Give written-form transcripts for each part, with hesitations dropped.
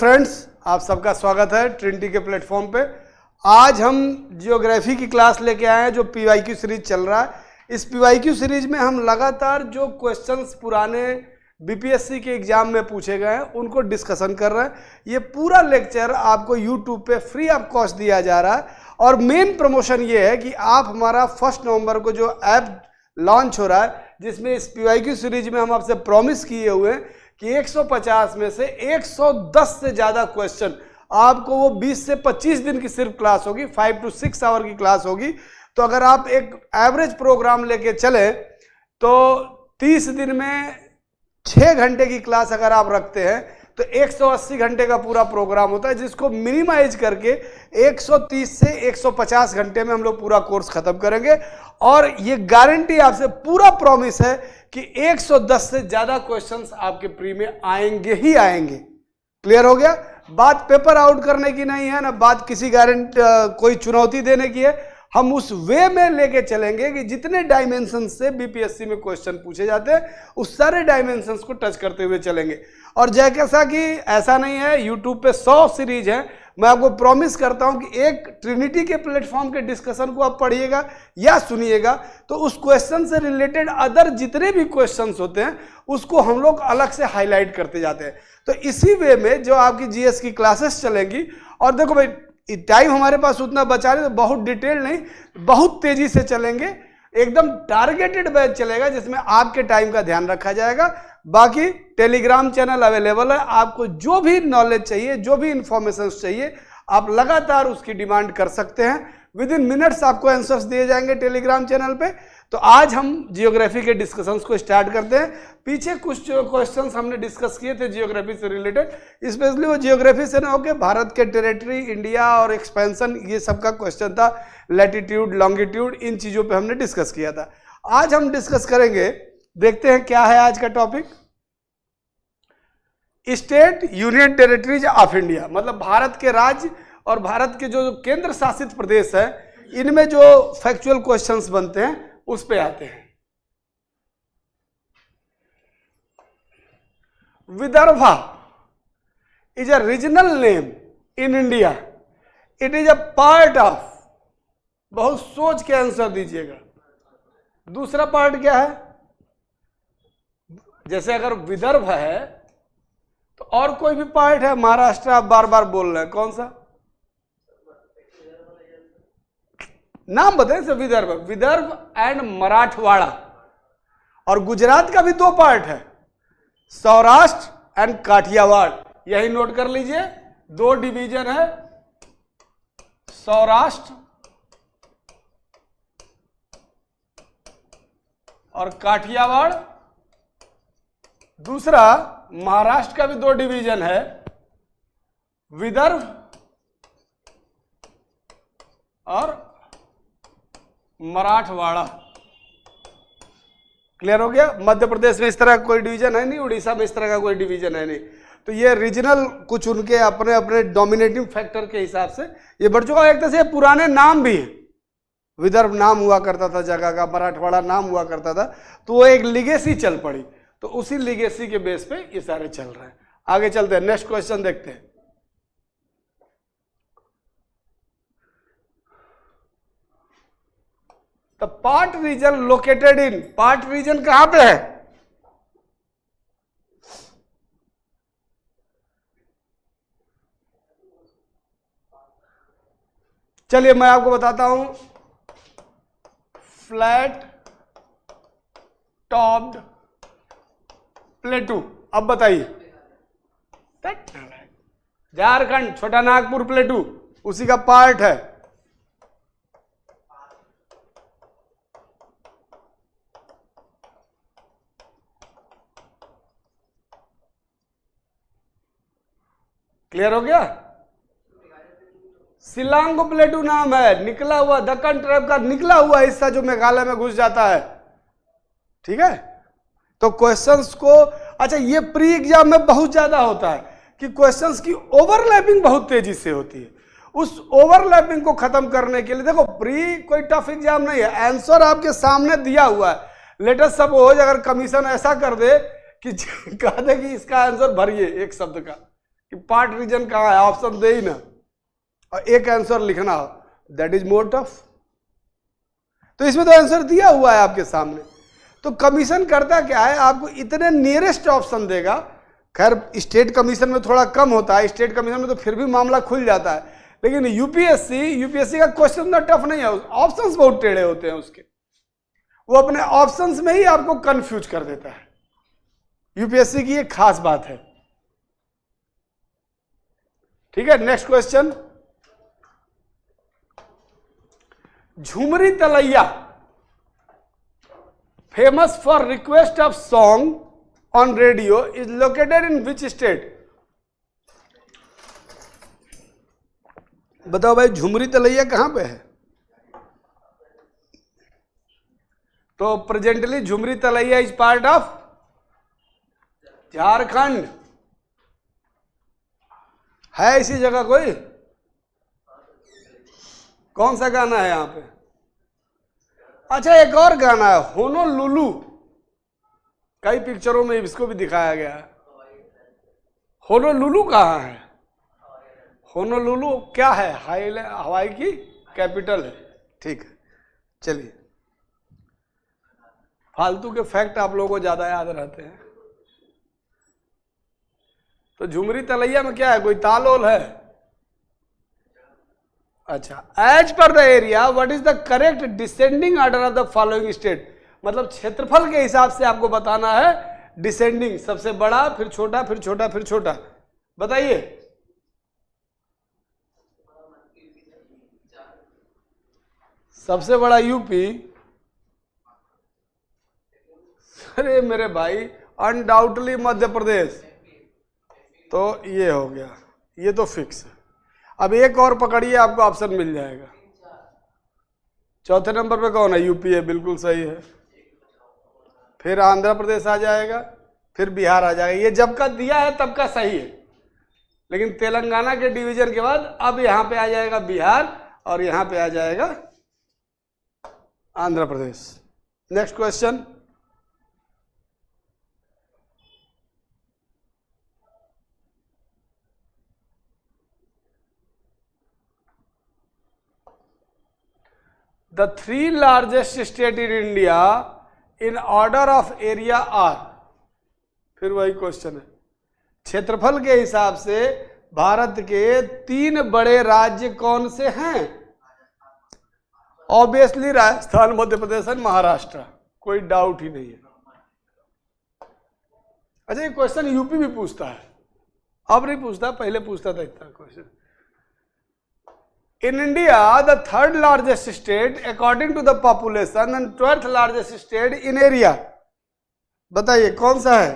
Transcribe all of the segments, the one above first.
Friends, आप सबका स्वागत है ट्रिनिटी के प्लेटफॉर्म पे। आज हम जियोग्राफी की क्लास लेके आए हैं जो पीवाईक्यू सीरीज चल रहा है। इस पीवाईक्यू सीरीज में हम लगातार जो क्वेश्चंस पुराने बीपीएससी के एग्जाम में पूछे गए हैं उनको डिस्कशन कर रहे हैं। ये पूरा लेक्चर आपको यूट्यूब पे फ्री ऑफ कॉस्ट दिया जा रहा है और मेन प्रमोशन ये है कि आप हमारा 1 नवंबर को जो ऐप लॉन्च हो रहा है जिसमें इस पीवाईक्यू सीरीज में हम आपसे प्रॉमिस किए हुए हैं कि 150 में से 110 से ज़्यादा क्वेश्चन आपको, वो 20 से 25 दिन की सिर्फ क्लास होगी, 5 to 6 आवर की क्लास होगी। तो अगर आप एक एवरेज प्रोग्राम लेके चले तो 30 दिन में 6 घंटे की क्लास अगर आप रखते हैं तो 180 घंटे का पूरा प्रोग्राम होता है, जिसको मिनिमाइज करके 130 से 150 घंटे में हम लोग पूरा कोर्स खत्म करेंगे। और ये गारंटी आपसे पूरा प्रॉमिस है कि 110 से ज्यादा क्वेश्चंस आपके प्री में आएंगे ही आएंगे। क्लियर हो गया? बात पेपर आउट करने की नहीं है ना, बात किसी कोई चुनौती देने की है। हम उस वे में लेके चलेंगे कि जितने डायमेंशन से बीपीएससी में क्वेश्चन पूछे जाते हैं उस सारे डायमेंशंस को टच करते हुए चलेंगे। और जैसा कि ऐसा नहीं है, यूट्यूब पे 100 सीरीज है। मैं आपको प्रॉमिस करता हूं कि एक ट्रिनिटी के प्लेटफॉर्म के डिस्कशन को आप पढ़िएगा या सुनिएगा तो उस क्वेश्चन से रिलेटेड अदर जितने भी क्वेश्चंस होते हैं उसको हम लोग अलग से हाईलाइट करते जाते हैं। तो इसी वे में जो आपकी जीएस की क्लासेस चलेंगी, और देखो भाई टाइम हमारे पास उतना बचा नहीं, तो बहुत डिटेल नहीं, बहुत तेजी से चलेंगे। एकदम टारगेटेड बैच चलेगा जिसमें आपके टाइम का ध्यान रखा जाएगा। बाकी टेलीग्राम चैनल अवेलेबल है, आपको जो भी नॉलेज चाहिए, जो भी इंफॉर्मेशन चाहिए, आप लगातार उसकी डिमांड कर सकते हैं। विद इन मिनट्स आपको आंसर्स दिए जाएंगे टेलीग्राम चैनल पे। तो आज हम जियोग्राफी के डिस्कशंस को स्टार्ट करते हैं। पीछे कुछ जो क्वेश्चंस हमने डिस्कस किए थे जियोग्राफी से रिलेटेड, स्पेशली वो जियोग्राफी से ना होके भारत के टेरिटरी, इंडिया और एक्सपेंशन, ये सब का क्वेश्चन था। लैटिट्यूड, लॉन्गिट्यूड, इन चीजों पे हमने डिस्कस किया था। आज हम डिस्कस करेंगे, देखते हैं क्या है आज का topic. State union territories of India, मतलब भारत के राज्य और भारत के जो केंद्र शासित प्रदेश है, इनमें जो फैक्चुअल क्वेश्चंस बनते हैं उस पे आते हैं। Vidarbha is a regional name in India, it is a part of, बहुत सोच के आंसर दीजिएगा। दूसरा पार्ट क्या है? जैसे अगर विदर्भ है तो और कोई भी पार्ट है, महाराष्ट्र आप बार बार बोल रहे हैं, कौन सा नाम बताएं? Sir Vidarbha, Vidarbha and Marathwada. और गुजरात का भी 2 पार्ट है, सौराष्ट्र एंड काठियावाड़। यही नोट कर लीजिए, 2 डिवीजन है, सौराष्ट्र और काठियावाड़। दूसरा महाराष्ट्र का भी 2 डिवीजन है, विदर्भ और मराठवाड़ा। क्लियर हो गया? मध्य प्रदेश में इस तरह का कोई डिवीजन है नहीं, उड़ीसा में इस तरह का कोई डिवीजन है नहीं। तो ये रीजनल कुछ उनके अपने अपने डोमिनेटिंग फैक्टर के हिसाब से ये बढ़ चुका है। एक तरह से पुराने नाम भी है, विदर्भ नाम हुआ करता था जगह का, मराठवाड़ा नाम हुआ करता था, तो वो एक लिगेसी चल पड़ी। तो उसी लिगेसी के बेस पे ये सारे चल रहे हैं। आगे चलते हैं, नेक्स्ट क्वेश्चन देखते हैं। The part reason located in, part reason कहां पे है? चलिए मैं आपको बताता हूं, फ्लैट टॉप्ड प्लेटू। अब बताइए, झारखंड छोटा नागपुर प्लेटू उसी का पार्ट है। क्लियर हो गया? सिलांगो प्लेटू नाम है, निकला हुआ दक्कन ट्राइब का निकला हुआ हिस्सा जो मेघालय में घुस जाता है। ठीक है? तो क्वेश्चंस को, अच्छा ये प्री एग्जाम में बहुत ज्यादा होता है कि क्वेश्चंस की ओवरलैपिंग बहुत तेजी से होती है। उस ओवरलैपिंग को खत्म करने के लिए, देखो प्री कोई टफ एग्जाम नहीं है, आंसर आपके सामने दिया हुआ है। लेट अस सपोज अगर कमीशन ऐसा कर दे कि कह दे कि इसका आंसर भरिए एक शब्द का, कि पार्ट रीजन कहाँ है, ऑप्शन दे ही ना और एक आंसर लिखना, दैट इज मोर टफ। तो इसमें तो आंसर दिया हुआ है आपके सामने। तो कमीशन करता क्या है, आपको इतने नियरेस्ट ऑप्शन देगा। खैर स्टेट कमीशन में थोड़ा कम होता है, स्टेट कमीशन में तो फिर भी मामला खुल जाता है, लेकिन यूपीएससी का क्वेश्चन ना टफ नहीं है, ऑप्शंस बहुत टेढ़े होते हैं उसके, वो अपने ऑप्शंस में ही आपको कंफ्यूज कर देता है। यूपीएससी की एक खास बात है। ठीक है, next question. Jhumri Telaiya famous for request of song on radio is located in which state? बताओ भाई, झुमरी तलैया कहां पे है? तो presently Jhumri Telaiya is part of Jharkhand. है इसी जगह कोई? कौन सा गाना है यहां पे? अच्छा, एक और गाना है होनोलुलु, कई पिक्चरों में इसको भी दिखाया गया है। होनोलुलु कहाँ है? होनोलुलु क्या है? हवाई की कैपिटल है। ठीक है, चलिए, फालतू के फैक्ट आप लोगों को ज्यादा याद रहते हैं। तो झुमरी तलैया में क्या है, कोई ताल ओल है? अच्छा, as per the area what is the correct descending order of the following state? मतलब क्षेत्रफल के हिसाब से आपको बताना है डिसेंडिंग, सबसे बड़ा फिर छोटा फिर छोटा फिर छोटा। बताइए। सबसे बड़ा यूपी, अरे मेरे भाई अनडाउटली मध्य प्रदेश, तो ये हो गया, ये तो फिक्स है। अब एक और पकड़िए, आपको ऑप्शन मिल जाएगा। चौथे नंबर पे कौन है? यूपी है, बिल्कुल सही है। फिर आंध्र प्रदेश आ जाएगा, फिर बिहार आ जाएगा। ये जब का दिया है तब का सही है, लेकिन तेलंगाना के डिवीजन के बाद अब यहां पे आ जाएगा बिहार और यहां पे आ जाएगा Andhra Pradesh. Next question. The three largest state in India in order of area are, फिर वही क्वेश्चन है, क्षेत्रफल के हिसाब से भारत के 3 बड़े राज्य कौन से हैं? ऑब्वियसली राजस्थान, मध्य प्रदेश और महाराष्ट्र, कोई डाउट ही नहीं है। अच्छा, ये क्वेश्चन यूपी भी पूछता है, अब नहीं पूछता, पहले पूछता था इतना question. In India, the third largest state according to the population and 12th largest state in area, बताइए कौन सा है?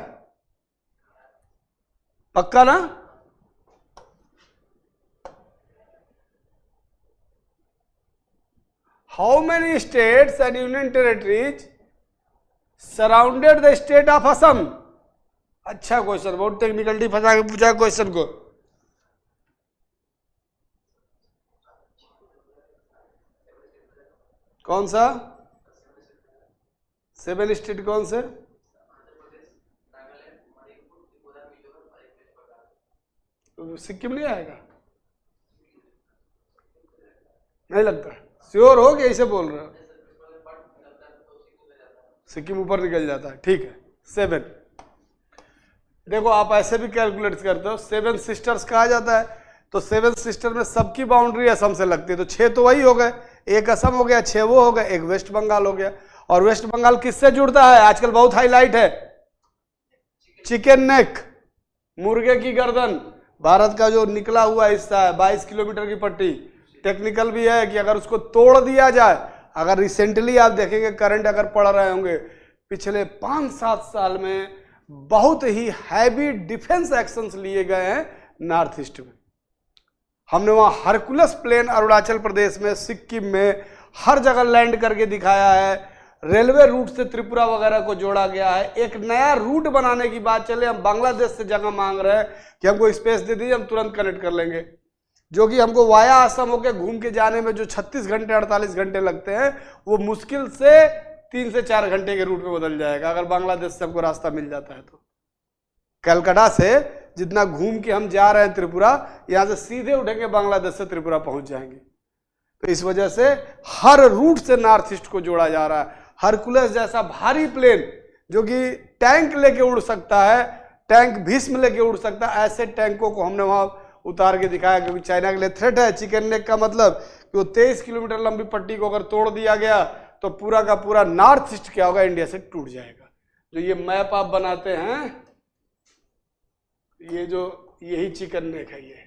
पक्का ना? How many states and union territories surrounded the state of Assam? अच्छा क्वेश्चन, बहुत टेक्निकलिटी फंसा के पूछा क्वेश्चन को। कौन सा? 7 स्टेट कौन से? सिक्किम नहीं आएगा? नहीं लगता, श्योर हो कि ऐसे बोल रहे हो? सिक्किम ऊपर निकल जाता है, ठीक है। 7, देखो आप ऐसे भी कैलकुलेट करते हो, 7 सिस्टर्स कहा जाता है, तो 7 सिस्टर में सबकी बाउंड्री असम से लगती है, तो 6 तो वही हो गए, एक असम हो गया, 6 वो हो गए, एक वेस्ट बंगाल हो गया। और वेस्ट बंगाल किससे जुड़ता है? आजकल बहुत हाईलाइट है, चिकन नेक, मुर्गे की गर्दन, भारत का जो निकला हुआ हिस्सा है, 22 किलोमीटर की पट्टी। टेक्निकल भी है कि अगर उसको तोड़ दिया जाए, अगर रिसेंटली आप देखेंगे करंट अगर पढ़ रहे होंगे, पिछले 5-7 साल में बहुत ही हैवी डिफेंस एक्शंस लिए गए हैं नॉर्थ ईस्ट में। हमने वहां हरकुलस प्लेन अरुणाचल प्रदेश में, सिक्किम में, हर जगह लैंड करके दिखाया है। रेलवे रूट से त्रिपुरा वगैरह को जोड़ा गया है। एक नया रूट बनाने की बात चले, हम बांग्लादेश से जगह मांग रहे हैं कि हमको स्पेस दे दीजिए, हम तुरंत कनेक्ट कर लेंगे, जो कि हमको वाया असम होकर घूम के जाने में जो 36 घंटे 48 घंटे लगते हैं, वो मुश्किल से 3 से 4 घंटे के रूट में बदल जाएगा अगर बांग्लादेश से हमको रास्ता मिल जाता है। तो कलकत्ता से जितना घूम के हम जा रहे हैं त्रिपुरा, यहाँ से सीधे उठेंगे बांग्लादेश से त्रिपुरा पहुंच जाएंगे। तो इस वजह से हर रूट से नॉर्थ ईस्ट को जोड़ा जा रहा है। हरकुलस जैसा भारी प्लेन जो कि टैंक लेके उड़ सकता है, टैंक भीष्म लेके उड़ सकता है, ऐसे टैंकों को हमने वहां उतार के दिखाया, क्योंकि चाइना के लिए थ्रेट है। चिकन नेक का मतलब कि वो 23 किलोमीटर लंबी पट्टी को अगर तोड़ दिया गया तो पूरा का पूरा नॉर्थ ईस्ट क्या होगा, इंडिया से टूट जाएगा। जो ये मैप आप बनाते हैं, ये जो यही चिकन नेक है। ये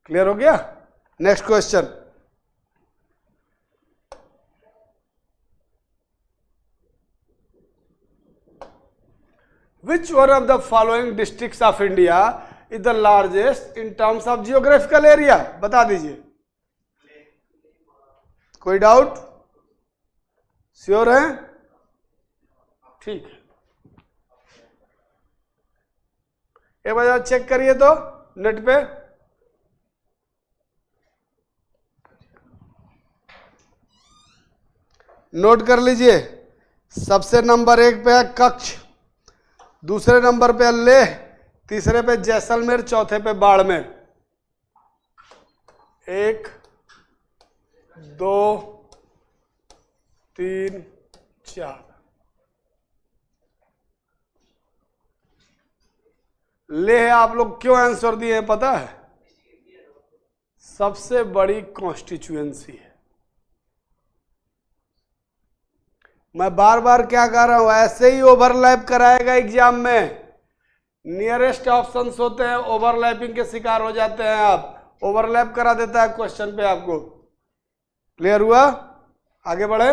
क्लियर हो गया? Next question, which one of the following districts of India is the largest in terms of geographical area? बता दीजिए। कोई डाउट? श्योर है? ठीक है, एक बार चेक करिए तो नेट पे। नोट कर लीजिए, सबसे नंबर 1 पे है कच्छ, दूसरे नंबर पे लेह, तीसरे पे जैसलमेर, चौथे पे बाड़मेर। 1 2 3 4। लेह आप लोग क्यों आंसर दिए हैं पता है? सबसे बड़ी कॉन्स्टिट्यूएंसी है। मैं बार बार क्या कर रहा हूं, ऐसे ही ओवरलैप कराएगा एग्जाम में। नियरेस्ट ऑप्शंस होते हैं, ओवरलैपिंग के शिकार हो जाते हैं आप, ओवरलैप करा देता है क्वेश्चन पे आपको। क्लियर हुआ? आगे बढ़े,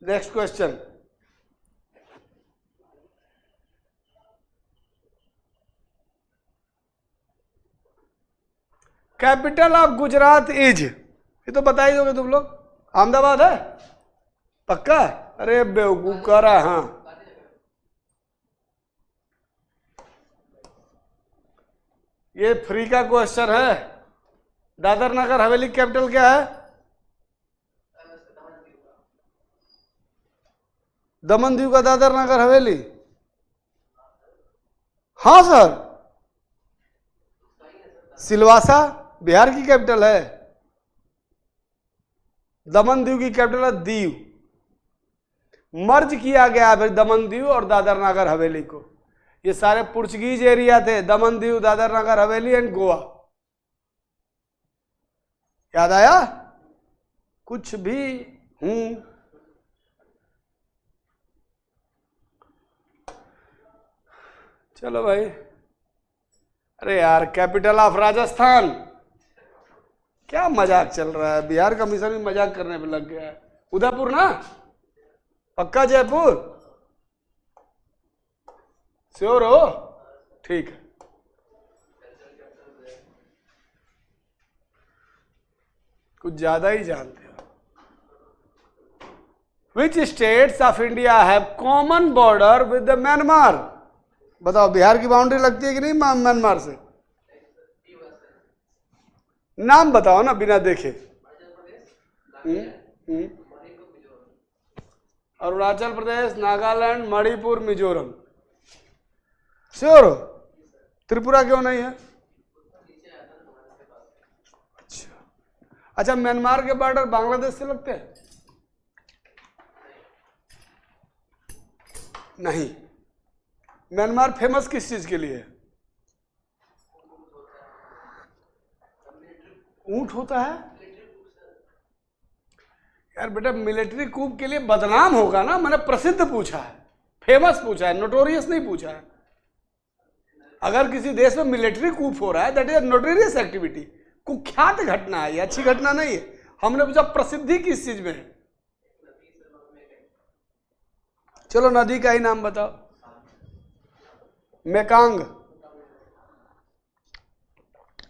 next question. Capital of Gujarat is, ये तो बता ही दोगे तुम लोग। अहमदाबाद है पक्का? अरे बेवकूफ कह रहा है। हाँ, ये फ्री का क्वेश्चन है। दादर नगर हवेली कैपिटल क्या है? दमन दीव का दादर नगर हवेली। हाँ सर, सिलवासा बिहार की कैपिटल है, दमन दीव की कैपिटल है दीव। मर्ज किया गया है दमन दीव और दादर नगर हवेली को। ये सारे पुर्तगीज एरिया थे, दमन दीव, दादर नगर हवेली एंड गोवा। याद आया? कुछ भी हूं। चलो भाई। अरे यार, कैपिटल ऑफ राजस्थान, क्या मजाक चल रहा है? बिहार का मिशन भी मजाक करने पे लग गया है। उदयपुर ना? पक्का जयपुर? श्योर हो? ठीक है। कुछ ज्यादा ही जानते हो। Which states of India have common border with the Myanmar? बताओ, बिहार की बाउंड्री लगती है कि नहीं म्यांमार से? नाम बताओ ना बिना देखे। अरुणाचल प्रदेश, नागालैंड, मणिपुर, मिजोरम। श्योर हो? त्रिपुरा क्यों नहीं है? अच्छा, म्यांमार के बॉर्डर बांग्लादेश से लगते हैं? नहीं। म्यांमार फेमस किस चीज के लिए है? ऊंट होता है यार बेटा। मिलिट्री कूप के लिए बदनाम होगा ना, मैंने प्रसिद्ध पूछा है, फेमस पूछा है, नोटोरियस नहीं पूछा है। अगर किसी देश में मिलिट्री कूप हो रहा है, दैट इज नोटोरियस एक्टिविटी, कुख्यात घटना है, ये अच्छी घटना नहीं है। हमने पूछा प्रसिद्धि किस चीज में है। चलो नदी का ही नाम बताओ। मेकांग,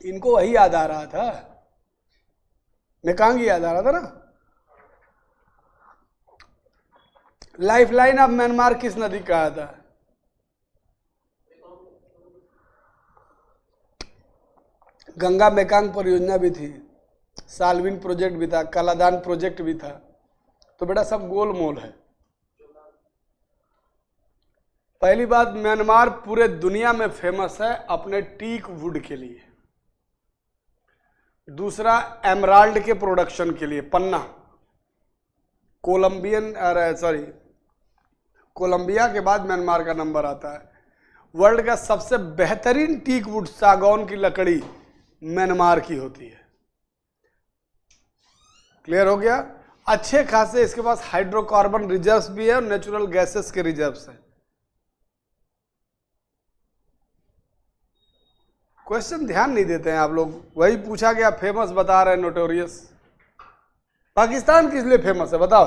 इनको वही याद आ रहा था, मेकांग ही याद आ रहा था ना। लाइफलाइन ऑफ म्यांमार किस नदी का आता है? गंगा मेकांग परियोजना भी थी, सालविन प्रोजेक्ट भी था, कालादान प्रोजेक्ट भी था। तो बेटा सब गोलमोल है। पहली बात, म्यांमार पूरे दुनिया में फेमस है अपने टीक वुड के लिए। दूसरा, एमराल्ड के प्रोडक्शन के लिए, पन्ना। कोलंबिया के बाद म्यांमार का नंबर आता है। वर्ल्ड का सबसे बेहतरीन टीक वुड, सागौन की लकड़ी, म्यांमार की होती है। क्लियर हो गया? अच्छे खासे इसके पास हाइड्रोकार्बन रिजर्व्स भी है और नेचुरल गैसेस के रिजर्व्स हैं। क्वेश्चन ध्यान नहीं देते हैं आप लोग। वही पूछा गया, फेमस बता रहे हैं, नोटोरियस। पाकिस्तान किस लिए फेमस है बताओ?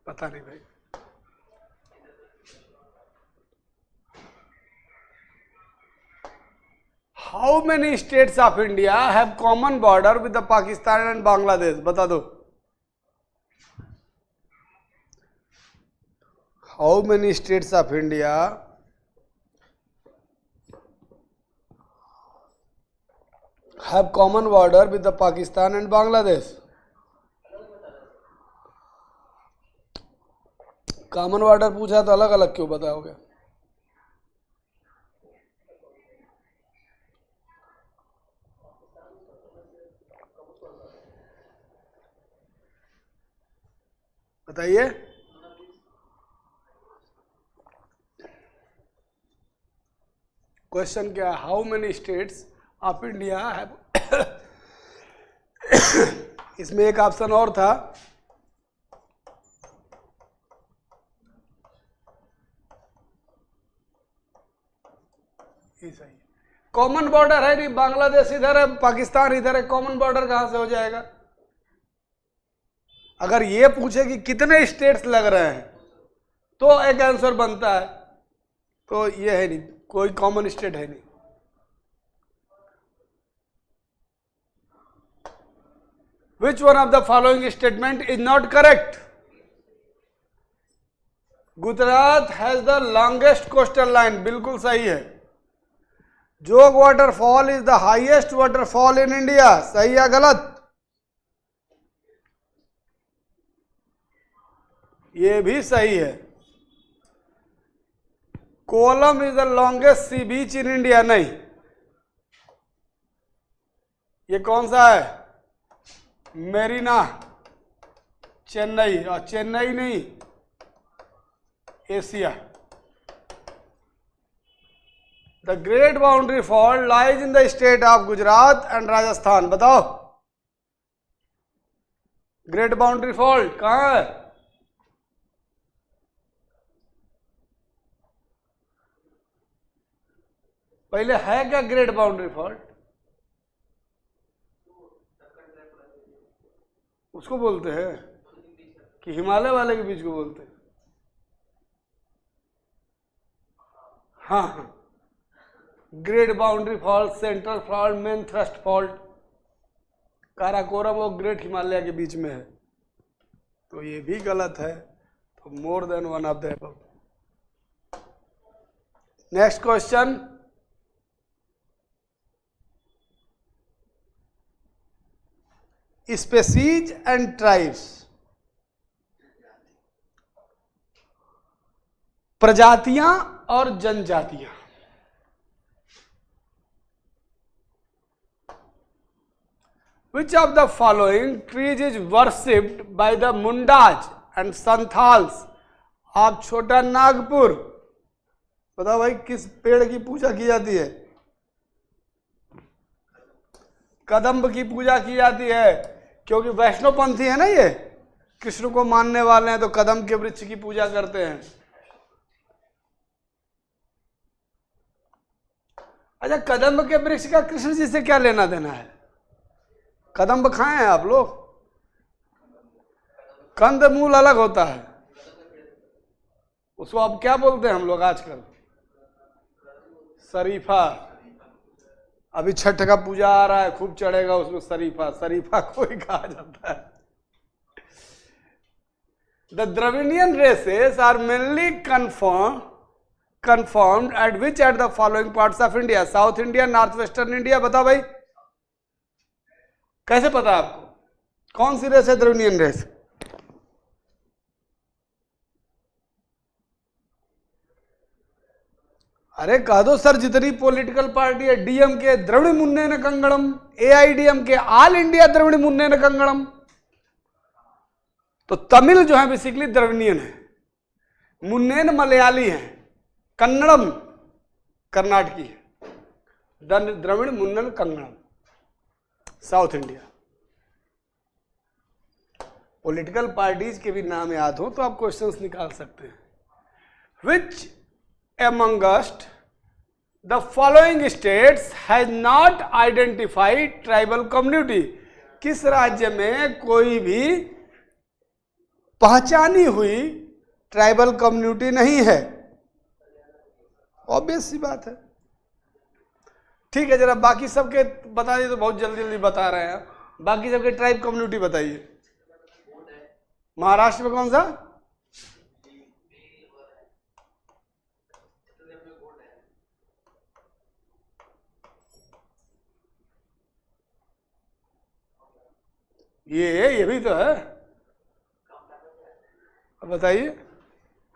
पता नहीं भाई। How many states of India have common border with the Pakistan and Bangladesh? बता दो। How many states of India have common border with the Pakistan and Bangladesh? Common border पूछा तो अलग अलग क्यों बताओगे? बताइए। क्वेश्चन क्या है? How many states of India have इसमें एक ऑप्शन और था, सही। कॉमन बॉर्डर है नहीं, बांग्लादेश इधर है, पाकिस्तान इधर है, कॉमन बॉर्डर कहां से हो जाएगा? अगर ये पूछे कि कितने स्टेट्स लग रहे हैं तो एक आंसर बनता है, तो ये है नहीं, कोई कॉमन स्टेट है नहीं। Which one of the following statement is not correct? Gujarat has the longest coastal line, बिल्कुल सही है। Jog waterfall is the highest waterfall in India, सही या गलत? ये भी सही है। Kollam is the longest sea beach in India, नहीं। ये कौन सा है? मेरीना, चेन्नई। और चेन्नई नहीं, Asia. The great boundary fault lies in the state of Gujarat and Rajasthan, बताओ। ग्रेट बाउंड्री फॉल्ट कहां है? पहले है क्या ग्रेट बाउंड्री फॉल्ट? उसको बोलते हैं कि हिमालय वाले के बीच को बोलते हैं? हाँ, great boundary fault, central fault, main thrust fault, Karakoram और ग्रेट हिमालय के बीच में है, तो ये भी गलत है। तो more than one of the above. Next question, species and tribes, प्रजातियां और जनजातियां। Which of the following trees is worshipped by the Mundas and Santals of छोटा नागपुर? बताओ भाई, किस पेड़ की पूजा की जाती है? कदम्ब की पूजा की जाती है, क्योंकि वैष्णव पंथी है ना, ये कृष्ण को मानने वाले हैं, तो कदम्ब के वृक्ष की पूजा करते हैं। अच्छा, कदम्ब के वृक्ष का कृष्ण जी से क्या लेना देना है? कदम्ब खाए हैं आप लोग? कंद मूल अलग होता है, उसको अब क्या बोलते हैं हम लोग आजकल? शरीफा। अभी छठ का पूजा आ रहा है, खूब चढ़ेगा उसमें शरीफा, शरीफा को ही कहा जाता है। The Dravidian races are mainly confirmed at which at the following parts of India? South India, north western India? बताओ भाई, कैसे पता आपको? कौन सी रेस है द्रविडियन रेस? अरे कह दो सर, जितनी पॉलिटिकल पार्टी है, DMK Dravid मुन्नेन कंगड़म, AIADMK all India Dravid मुन्नेन कंगड़म। तो तमिल जो है बेसिकली द्रविडियन है, मुन्नेन मलयाली है, कन्नड़म कर्नाटकी है, द्रविड़ मुन्नन कंगड़म साउथ इंडिया। पॉलिटिकल पार्टीज के भी नाम याद हो तो आप क्वेश्चंस निकाल सकते हैं। विच amongst the following states has not identified tribal community? किस राज्य में कोई भी पहचानी हुई ट्राइबल कम्युनिटी नहीं है? ऑब्वियस सी बात है। ठीक है, जरा बाकी सबके बता दिए तो बहुत जल्दी जल्दी बता रहे हैं। बाकी सबके ट्राइब कम्युनिटी बताइए। महाराष्ट्र में कौन सा? ये भी तो है। अब बताइए,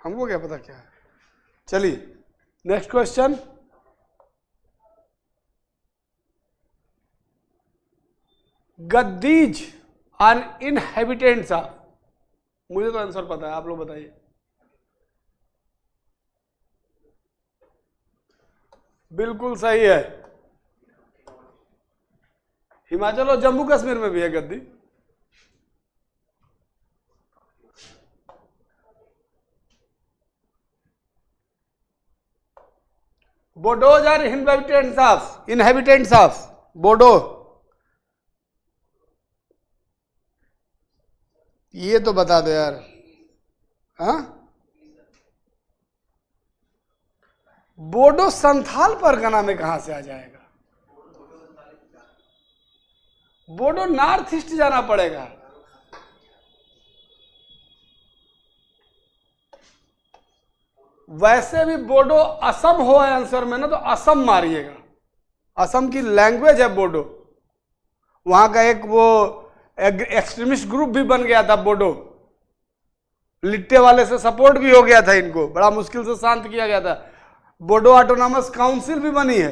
हमको क्या पता क्या है। चलिए next question. Gaddis are inhabitants of, मुझे तो आंसर पता है, आप लोग बताइए। बिल्कुल सही है, हिमाचल और जम्मू कश्मीर में भी है Gaddi. Bodos are inhabitants of Bodo. ये तो बता दो यार। हाँ, बोडो संथाल परगना में कहां से आ जाएगा? बोडो नॉर्थ ईस्ट जाना पड़ेगा। वैसे भी बोडो असम हो आंसर में ना, तो असम मारिएगा। असम की लैंग्वेज है बोडो। वहां का एक वो एक्सट्रीमिस्ट ग्रुप भी बन गया था बोडो, लिट्टे वाले से सपोर्ट भी हो गया था, इनको बड़ा मुश्किल से शांत किया गया था। बोडो ऑटोनॉमस काउंसिल भी बनी है,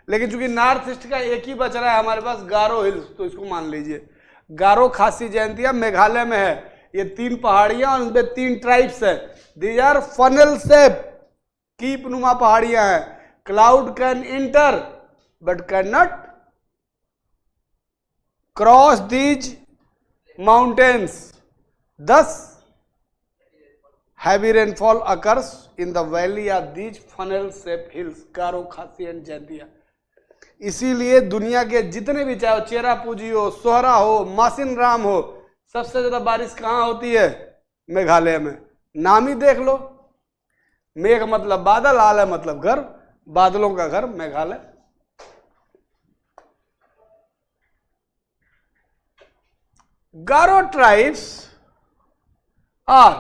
लेकिन चूंकि नॉर्थ ईस्ट का एक ही बच रहा है हमारे पास, गारो हिल्स, तो इसको मान लीजिए। गारो खासी जयंतिया मेघालय में है। ये 3 पहाड़ियां और उनपे 3 ट्राइब्स है। दीज आर फनल शेप, कीप नुमा पहाड़ियां हैं। Cloud can enter but can not cross these mountains, thus heavy rainfall occurs in the valley of these funnel shaped hills, गारो, खासी एंड जयंतिया। इसीलिए दुनिया के जितने भी, चाहे चेरापूंजी हो, सोहरा हो, मासिन राम हो, सबसे ज्यादा बारिश कहाँ होती है? मेघालय में। नाम ही देख लो, मेघ मतलब बादल, आलय मतलब घर, बादलों का घर मेघालय। गारो ट्राइब्स आर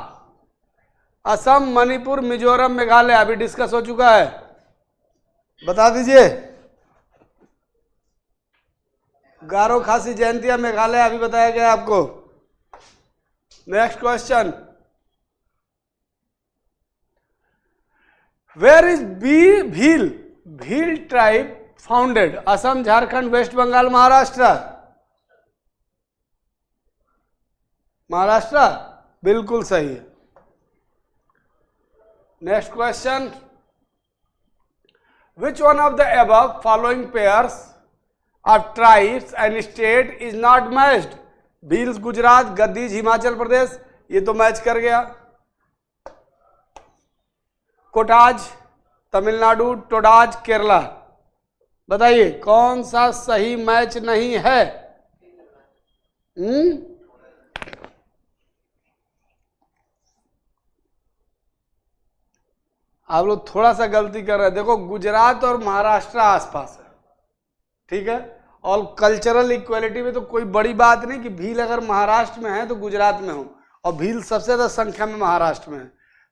असम, मणिपुर, मिजोरम, मेघालय। अभी डिस्कस हो चुका है, बता दीजिए। गारो, खासी, जयंतिया, मेघालय अभी बताया गया आपको। Next question, where is Bhil tribe founded? Assam, Jharkhand, West Bengal, Maharashtra? Maharashtra बिल्कुल सही है। Next question, which one of the above following pairs of tribes and state is not matched? Bhils Gujarat, Gaddis Himachal Pradesh, ये तो मैच कर गया। कोटाज तमिलनाडु, टोडाज केरला। बताइए कौन सा सही मैच नहीं है? आप लोग थोड़ा सा गलती कर रहे हैं। देखो, गुजरात और महाराष्ट्र आसपास है, ठीक है। और कल्चरल इक्वलिटी में तो कोई बड़ी बात नहीं कि भील अगर महाराष्ट्र में है तो गुजरात में हो, और भील सबसे ज्यादा संख्या में महाराष्ट्र में है,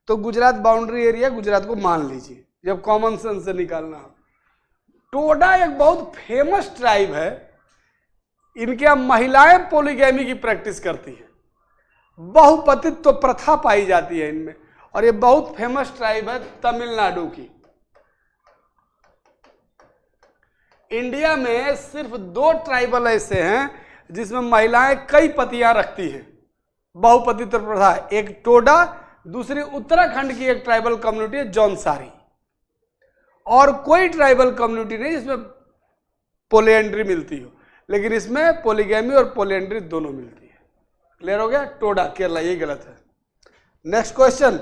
तो गुजरात बाउंड्री एरिया, गुजरात को मान लीजिए, जब कॉमन सेंस से निकालना हो। टोडा एक बहुत फेमस ट्राइब है, इनके यहाँ महिलाएं पॉलीगैमी की प्रैक्टिस करती हैं, बहुपतित्व तो प्रथा पाई जाती है इनमें, और ये बहुत फेमस ट्राइब है तमिलनाडु की। इंडिया में सिर्फ 2 ट्राइबल ऐसे हैं जिसमें महिलाएं कई पतियां रखती हैं, बहुपतित्व प्रथा। एक टोडा, दूसरी उत्तराखंड की एक ट्राइबल कम्युनिटी है जौनसारी, और कोई ट्राइबल कम्युनिटी नहीं जिसमें पोलिएंड्री मिलती हो, लेकिन इसमें पॉलीगैमी और पोलिएंड्री दोनों मिलती है। क्लियर हो गया? टोडा केरला, ये गलत है। Next question,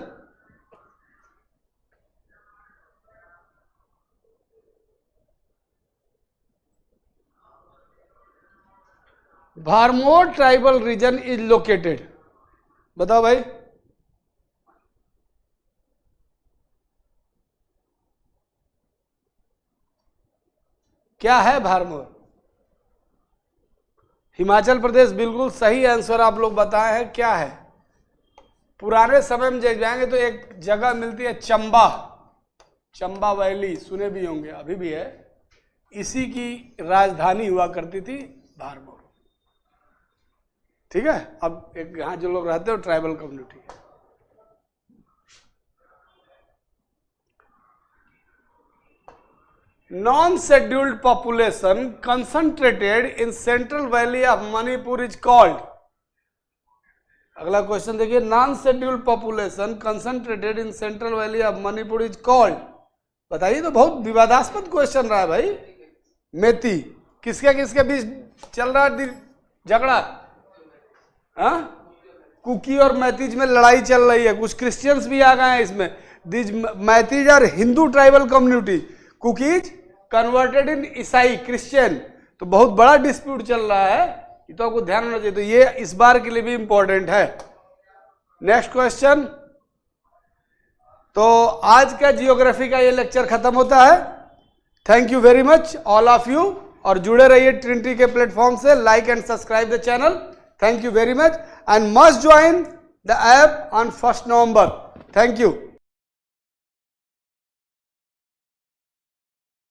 Bharmour tribal region is located, बताओ भाई। क्या है भारमोर? हिमाचल प्रदेश, बिल्कुल सही आंसर आप लोग बताए हैं। क्या है? पुराने समय में जब जाएंगे तो एक जगह मिलती है चंबा, चंबा वैली, सुने भी होंगे, अभी भी है, इसी की राजधानी हुआ करती थी भारमोर। ठीक है, अब एक यहाँ जो लोग रहते हो ट्राइबल कम्युनिटी है। Non-scheduled population concentrated in Central Valley of Manipur is called। अगला क्वेश्चन देखिए, non-scheduled population concentrated in Central Valley of Manipur is called। बताइए, तो बहुत विवादास्पद क्वेश्चन रहा है भाई। मेती, किसके बीच चल रहा है झगड़ा? हाँ, कुकी और मैतीज में लड़ाई चल रही है। कुछ क्रिश्चियंस भी आ गए हैं इसमें। This Meiteis are Hindu tribal community, Kukis converted in ईसाई क्रिश्चियन। तो बहुत बड़ा डिस्प्यूट चल रहा है, ये तो आपको ध्यान होना चाहिए। तो ये इस बार के लिए भी इंपॉर्टेंट है। Next question. तो आज का जियोग्राफी का ये लेक्चर खत्म होता है। Thank you very much all of you, और जुड़े रहिए ट्रिनिटी के प्लेटफॉर्म से। Like and subscribe the channel. Thank you very much and must join the app on 1st November. Thank you.